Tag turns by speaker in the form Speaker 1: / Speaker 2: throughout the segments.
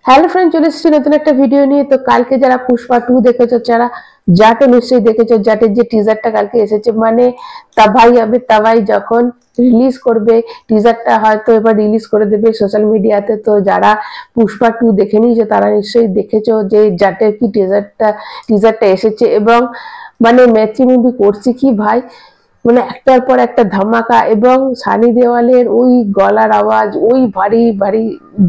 Speaker 1: Hello friend, চলে এসেছি নতুন একটা ভিডিও নিয়ে। তো কালকে যারা পুষ্পা 2 দেখেছো, যারা জাটও নিশ্চয়ই দেখেছো। জাটের যে টিজারটা কালকে এসেছে, মানে তাবাই হবে তাবাই যখন রিলিজ করবে টিজারটা, হয়তো এবার রিলিজ করে দেবে সোশ্যাল মিডিয়াতে। তো যারা পুষ্পা 2 দেখে নিয়েছো তারা নিশ্চয়ই দেখেছো যে জাটের কি টিজারটা এসেছে। এবং মানে ম্যাথি মুভি করছে কি ভাই, মানে একটার পর একটা ধামাকা। এবং সানি দেওয়ালের ওই গলার আওয়াজ, ওই ভারী ভারী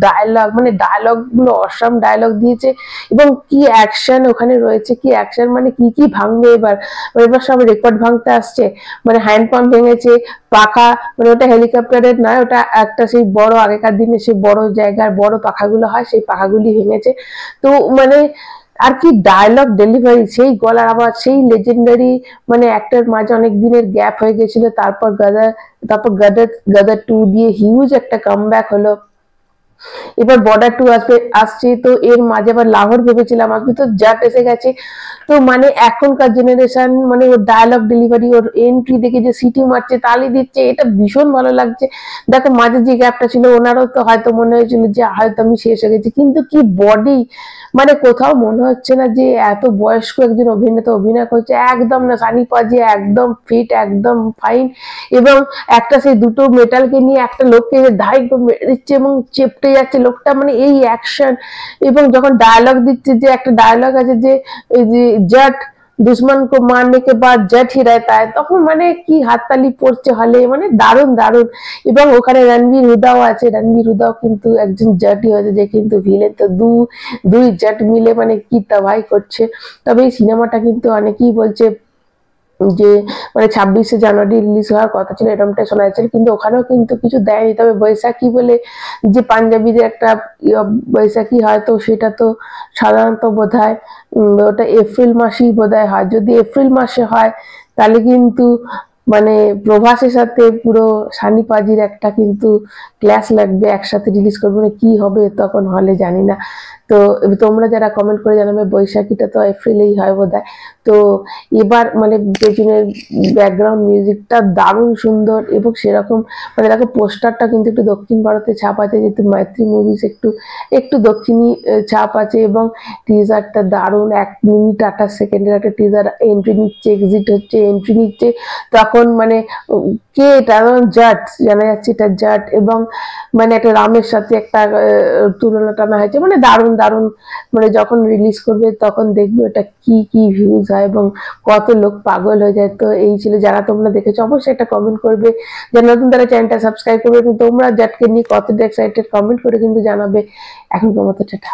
Speaker 1: ডায়লগ, মানে ডায়লগ গুলো অসাম ডায়লগ দিয়েছে। এবং কি অ্যাকশন ওখানে রয়েছে, কি অ্যাকশন, মানে কি কি ভাঙবে এবার। এবার সব রেকর্ড ভাঙতে আসছে, মানে হ্যান্ড পাম্প ভেঙেছে, পাখা, মানে ওটা হেলিকপ্টারের নয়, ওটা একটা সেই বড় আগেকার দিনে সেই বড় জায়গার বড় পাখাগুলো হয়, সেই পাখাগুলি ভেঙেছে। তো মানে আর কি ডায়লগ ডেলিভারি, সেই গলার আওয়াজ, সেই লেজেন্ডারি মানে অ্যাক্টর মাঝে অনেক দিনের গ্যাপ হয়ে গেছিল। তারপর গাদার 2 দিয়ে হিউজ একটা কামব্যাক হলো। এবার বর্ডার 2 আসছে। তো এর মাঝে আবার লাহোর ভেবেছিলাম, আমি তো জাট এসে গেছে। তো মানে এখনকার জেনারেশন, মানে ওর ডায়লগ ডেলিভারি, ওর এন্ট্রি দেখে যে সিটি মারছে, তালি দিচ্ছে, এটা ভীষণ ভালো লাগছে। দেখো মাঝে যে গ্যাপটা ছিল, ওনারও তো হয়তো মনে হয়েছিল যে হয়তো আমি শেষ হয়ে গেছি, কিন্তু কি বডি, মানে কোথাও মনে হচ্ছে না যে এত বয়স্ক একজন অভিনেতা অভিনয় করছে। একদম না, সানি পাজি একদম ফিট, একদম ফাইন। এবং একটা সেই দুটো মেটালকে নিয়ে একটা লোককে ধাই মেরে দিচ্ছে এবং চেপটে যাচ্ছে লোকটা, মানে এই অ্যাকশন। এবং যখন ডায়লগ দিচ্ছে, যে একটা ডায়লগ আছে যে জট দুশ্মন কো মারনে কে বাদ জট হি रहता है, তখন মানে কি হাততালি পড়ছে হলে, মানে দারুণ দারুণ। এবং ওখানে রণবীর হুদাও আছে, রণবীর হুদাও কিন্তু একজন জটই হয়েছে, যে কিন্তু ভিলেন। তো দুই জট মিলে মানে কি তাবাই করছে। তবে এই সিনেমাটা কিন্তু অনেকেই বলছে যে মানে 26শে জানুয়ারি রিলিজ হওয়ার কথা ছিল, এরকমটাই শোনা যাচ্ছিল, কিন্তু ওখানেও কিন্তু কিছু দেয়নি। তবে বৈশাখী বলে যে পাঞ্জাবিদের একটা বৈশাখী হয়, তো সেটা তো সাধারণত বোধহয় ওটা এপ্রিল মাসেই বোধহয় হয়। যদি এপ্রিল মাসে হয় তাহলে কিন্তু মানে প্রভাসের সাথে পুরো সানি পাজির একটা কিন্তু ক্লাস লাগবে, একসাথে রিলিজ করবে, মানে কি হবে তখন হলে জানি না। তো তোমরা যারা কমেন্ট করে জানাবে, বৈশাখীটা তো এপ্রিলেই হয় বোধহয়। তো এবার মানে পেছনের ব্যাকগ্রাউন্ড মিউজিকটা দারুণ সুন্দর। এবং সেরকম মানে দেখো পোস্টারটা কিন্তু একটু দক্ষিণ ভারতে ছাপ আছে, যেহেতু মৈত্রী মুভিজ একটু একটু দক্ষিণী ছাপ আছে। এবং টিজারটা দারুণ, 1 মিনিট 28 সেকেন্ডের একটা টিজার। এন্ট্রি নিচ্ছে, এক্সিট হচ্ছে, এন্ট্রি নিচ্ছে, তখন মানে কে এটা, জাট জানা যাচ্ছে এটা জাট। এবং মানে একটা রামের সাথে একটা তুলনা টানা হয়েছে, মানে দারুণ দারুণ। মানে যখন রিলিজ করবে তখন দেখবে এটা কি কি ভিউজ হয় এবং কত লোক পাগল হয়ে যায়। তো এই ছিল, যারা তোমরা দেখেছো অবশ্যই একটা কমেন্ট করবে, যারা নতুন তারা চ্যানেলটা সাবস্ক্রাইব করবে। তোমরা জাটকে নিয়ে কতটা এক্সাইটেড কমেন্ট করে কিন্তু জানাবে। এখনকার মতো টাটা।